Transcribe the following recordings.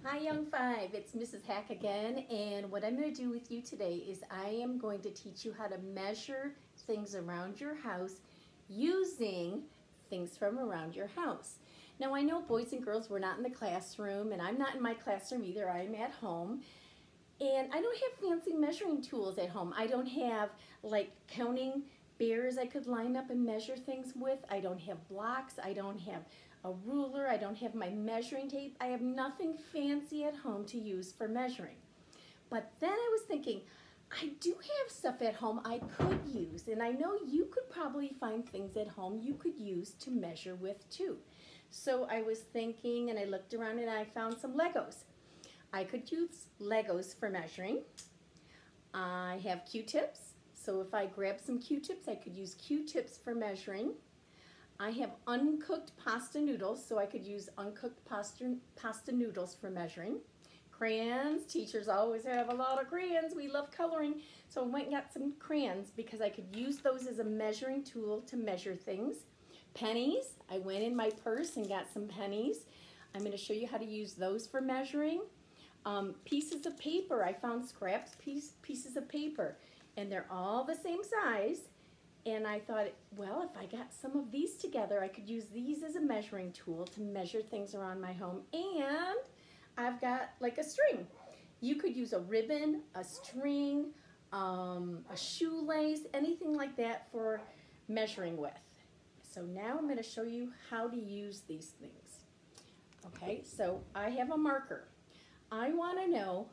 Hi Young Five, it's Mrs. Hack again, and what I'm going to do with you today is I am going to teach you how to measure things around your house using things from around your house. Now I know boys and girls, we're not in the classroom, and I'm not in my classroom either. I'm at home, and I don't have fancy measuring tools at home. I don't have like counting bears I could line up and measure things with. I don't have blocks. I don't have a ruler. I don't have my measuring tape. I have nothing fancy at home to use for measuring. But then I was thinking, I do have stuff at home I could use, and I know you could probably find things at home you could use to measure with too. So I was thinking, and I looked around and I found some Legos. I could use Legos for measuring. I have Q-tips, so if I grab some Q-tips, I could use Q-tips for measuring. I have uncooked pasta noodles, so I could use uncooked pasta noodles for measuring. Crayons, teachers always have a lot of crayons. We love coloring, so I went and got some crayons because I could use those as a measuring tool to measure things. Pennies, I went in my purse and got some pennies. I'm going to show you how to use those for measuring. Pieces of paper, I found scraps pieces of paper, and they're all the same size. And I thought, well, if I got some of these together, I could use these as a measuring tool to measure things around my home. And I've got like a string. You could use a ribbon, a string, a shoelace, anything like that for measuring with. So now I'm going to show you how to use these things. Okay, so I have a marker. I want to know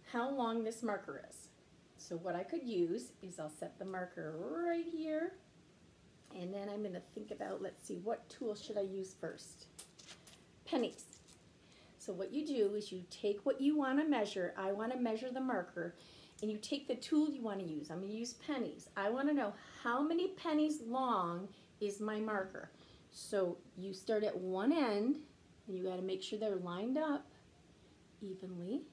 how long this marker is. So what I could use is I'll set the marker right here, and then I'm going to think about, let's see, what tool should I use first? Pennies. So what you do is you take what you want to measure. I want to measure the marker, and you take the tool you want to use. I'm going to use pennies. I want to know how many pennies long is my marker. So you start at one end, and you got to make sure they're lined up evenly.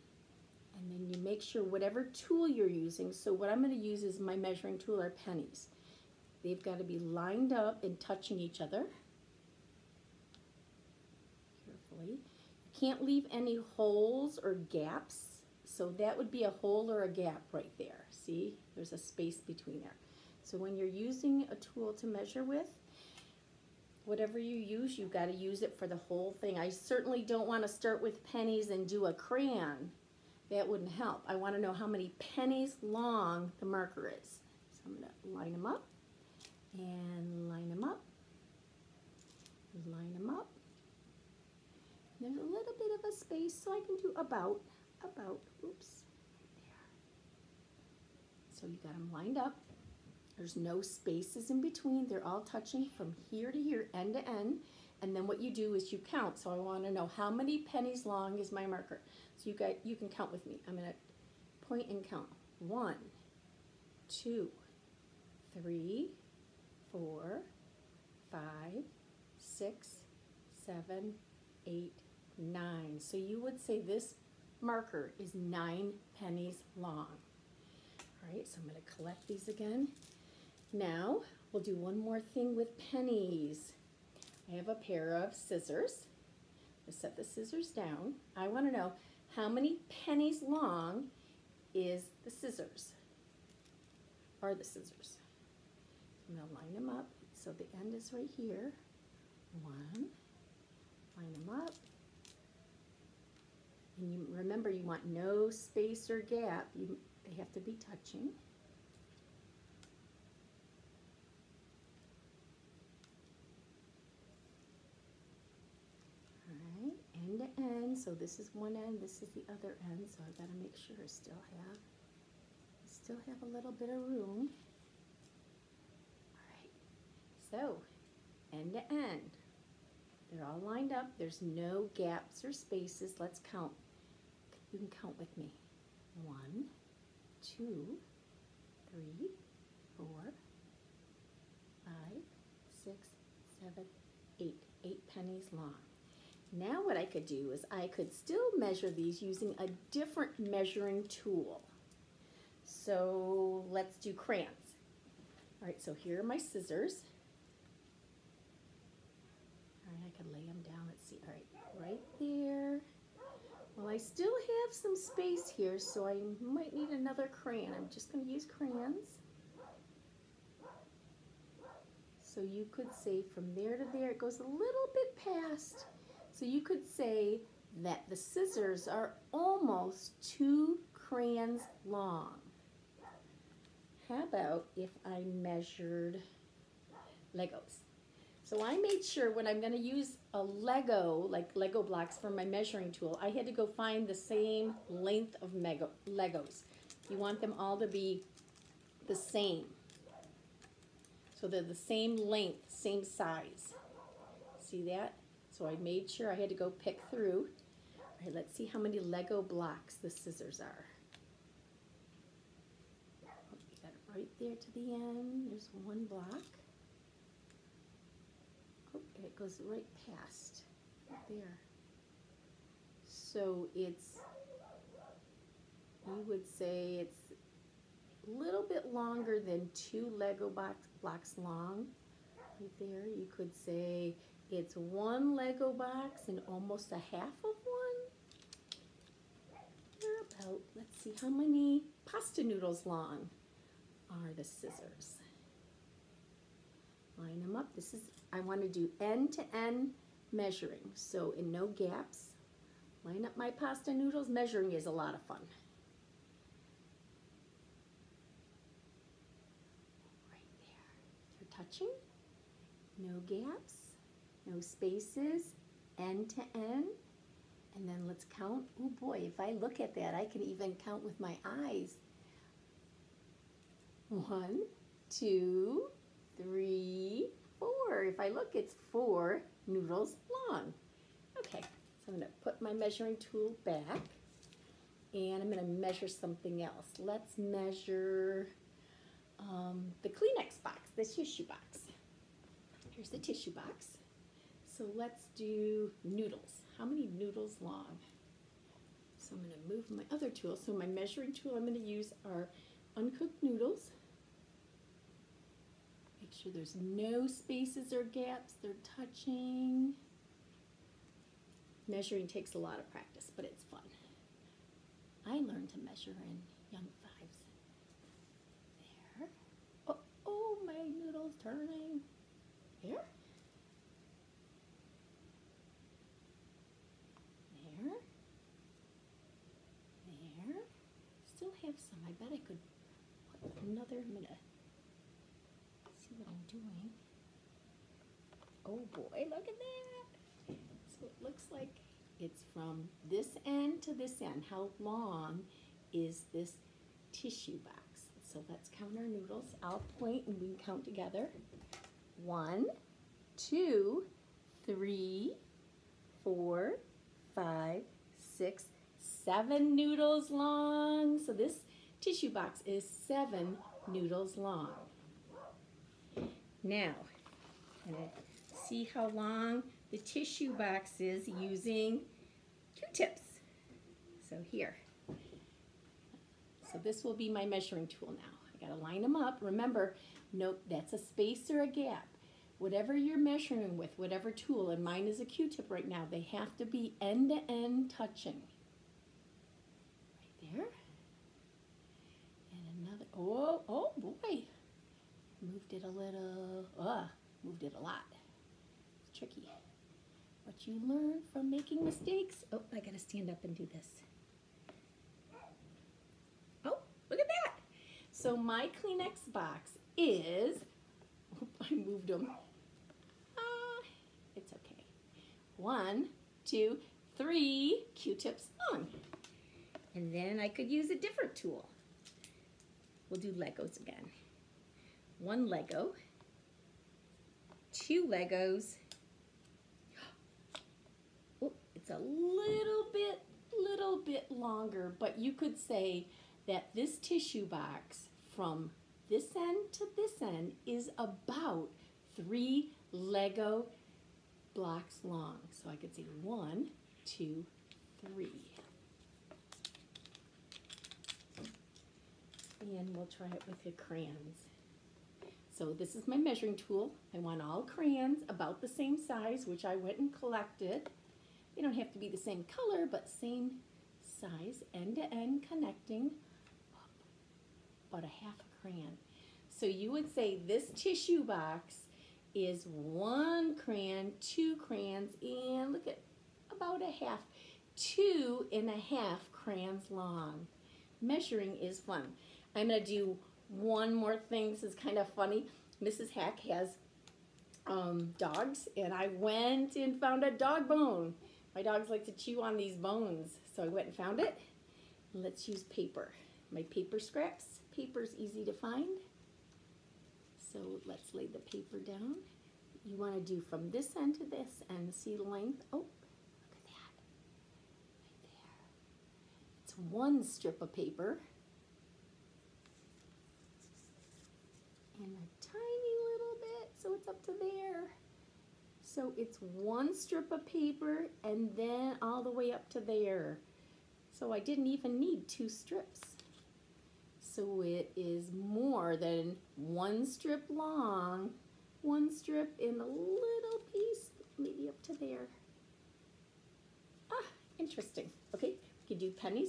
And then you make sure whatever tool you're using, so what I'm going to use is my measuring tool are pennies. They've got to be lined up and touching each other. Carefully. You can't leave any holes or gaps, so that would be a hole or a gap right there. See, there's a space between there. So when you're using a tool to measure with, whatever you use, you've got to use it for the whole thing. I certainly don't want to start with pennies and do a crayon. That wouldn't help. I want to know how many pennies long the marker is. So I'm going to line them up and line them up, line them up. There's a little bit of a space, so I can do about, oops, there. So you got them lined up. There's no spaces in between. They're all touching from here to here, end to end. And then what you do is you count. So I want to know how many pennies long is my marker. So you can count with me. I'm going to point and count. 1, 2, 3, 4, 5, 6, 7, 8, 9. So you would say this marker is 9 pennies long. All right, so I'm going to collect these again. Now we'll do one more thing with pennies. I have a pair of scissors. I set the scissors down. I want to know how many pennies long is the scissors, or the scissors. I'm going to line them up. So the end is right here. 1, line them up. And you remember, you want no space or gap. They have to be touching. End to end, so this is one end, this is the other end, so I've got to make sure I still have a little bit of room. All right, so end to end, they're all lined up. There's no gaps or spaces. Let's count. You can count with me. 1, 2, 3, 4, 5, 6, 7, 8. 8 pennies long. Now what I could do is I could still measure these using a different measuring tool. So let's do crayons. All right, so here are my scissors. All right, I can lay them down. Let's see. All right, right there. Well, I still have some space here, so I might need another crayon. I'm just going to use crayons. So you could say from there to there, it goes a little bit past. So you could say that the scissors are almost 2 crayons long. How about if I measured Legos? So I made sure when I'm going to use a Lego, like Lego blocks for my measuring tool, I had to go find the same length of Legos. You want them all to be the same. So they're the same length, same size. See that? So I made sure I had to go pick through. All right, let's see how many Lego blocks the scissors are. Oh, you got it right there to the end. There's 1 block. Oh, and it goes right past, right there. So it's, you would say it's a little bit longer than 2 Lego blocks long. Right there, you could say it's 1 Lego box and almost a half of one. They're about, let's see, how many pasta noodles long are the scissors? Line them up. This is, I want to do end to end measuring. So in no gaps, line up my pasta noodles. Measuring is a lot of fun. Right there. They're touching. No gaps, no spaces, end to end. And then let's count. Oh boy, if I look at that, I can even count with my eyes. 1, 2, 3, 4. If I look, it's 4 noodles long. Okay, so I'm going to put my measuring tool back and I'm going to measure something else. Let's measure the Kleenex box, the tissue box. Here's the tissue box. So let's do noodles. How many noodles long? So I'm going to move my other tool. So my measuring tool I'm going to use are uncooked noodles. Make sure there's no spaces or gaps. They're touching. Measuring takes a lot of practice, but it's fun. I learned to measure in young 5s. There. Oh, oh, my noodle's turning. There. There. There. Still have some. I bet I could put another. I'm going to see what I'm doing. Oh boy, look at that. So it looks like it's from this end to this end. How long is this tissue box? So let's count our noodles. I'll point and we can count together. 1, 2, 3, 4, 5, 6, 7 noodles long. So this tissue box is 7 noodles long. Now, I'm going to see how long the tissue box is using Q-tips. So here. So this will be my measuring tool now. I got to line them up. Remember, note that's a space or a gap. Whatever you're measuring with, whatever tool, and mine is a Q-tip right now, they have to be end to end touching. Right there. And another, oh boy. Moved it a little, moved it a lot. It's tricky. What you learn from making mistakes. Oh, I gotta stand up and do this. Oh, look at that. So my Kleenex box is, I moved them. It's okay. 1, 2, 3 Q-tips long. And then I could use a different tool. We'll do Legos again. 1 Lego, 2 Legos. Oh, it's a little bit longer, but you could say that this tissue box from this end to this end is about 3 Lego blocks long. So I could say 1, 2, 3. And we'll try it with the crayons. So this is my measuring tool. I want all crayons about the same size, which I went and collected. They don't have to be the same color, but same size, end to end connecting, about a half a crayon. So you would say this tissue box is 1 crayon, 2 crayons, and look at about a half, 2.5 crayons long. Measuring is fun. I'm going to do one more thing. This is kind of funny. Mrs. Hack has dogs, and I went and found a dog bone. My dogs like to chew on these bones, so I went and found it. Let's use paper. My paper scraps. Paper's easy to find. So let's lay the paper down. You want to do from this end to this end. See the length? Oh, look at that. Right there. It's 1 strip of paper. And a tiny little bit, so it's up to there. So it's 1 strip of paper and then all the way up to there. So I didn't even need 2 strips. So it is more than 1 strip long, 1 strip in a little piece, maybe up to there. Ah, interesting. Okay, we could do pennies.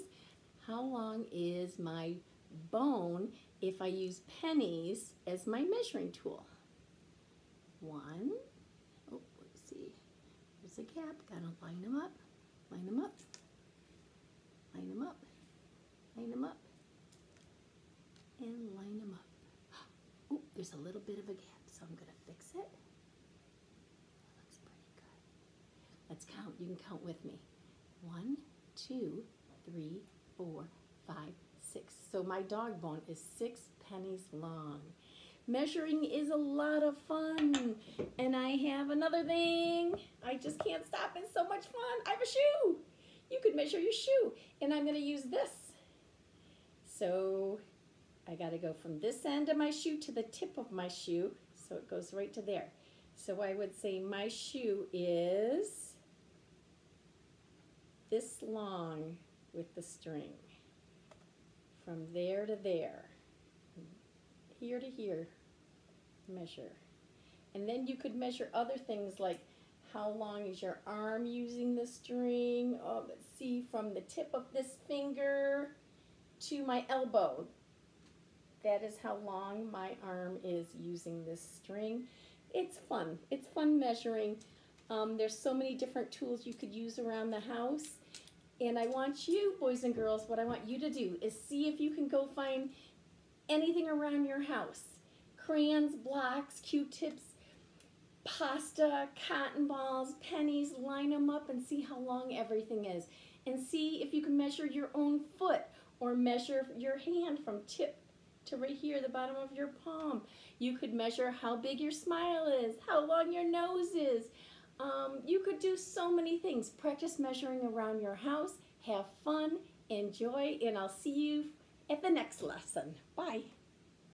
How long is my bone if I use pennies as my measuring tool? 1. Oh, let's see. There's a gap. Gotta line them up. Line them up. Line them up. Line them up. And line them up. Oh, there's a little bit of a gap, so I'm going to fix it. That looks pretty good. Let's count. You can count with me. 1, 2, 3, 4, 5, 6. So my dog bone is 6 pennies long. Measuring is a lot of fun. And I have another thing. I just can't stop. It's so much fun. I have a shoe. You could measure your shoe. And I'm going to use this. So I got to go from this end of my shoe to the tip of my shoe, so it goes right to there. So I would say my shoe is this long with the string. From there to there, here to here, measure. And then you could measure other things like how long is your arm using the string. Oh, let's see, from the tip of this finger to my elbow. That is how long my arm is using this string. It's fun. It's fun measuring. There's so many different tools you could use around the house. And I want you, boys and girls, what I want you to do is see if you can go find anything around your house. Crayons, blocks, Q-tips, pasta, cotton balls, pennies, line them up and see how long everything is. And see if you can measure your own foot or measure your hand from tip to right here, the bottom of your palm. You could measure how big your smile is, how long your nose is. You could do so many things. Practice measuring around your house. Have fun, enjoy, and I'll see you at the next lesson. Bye.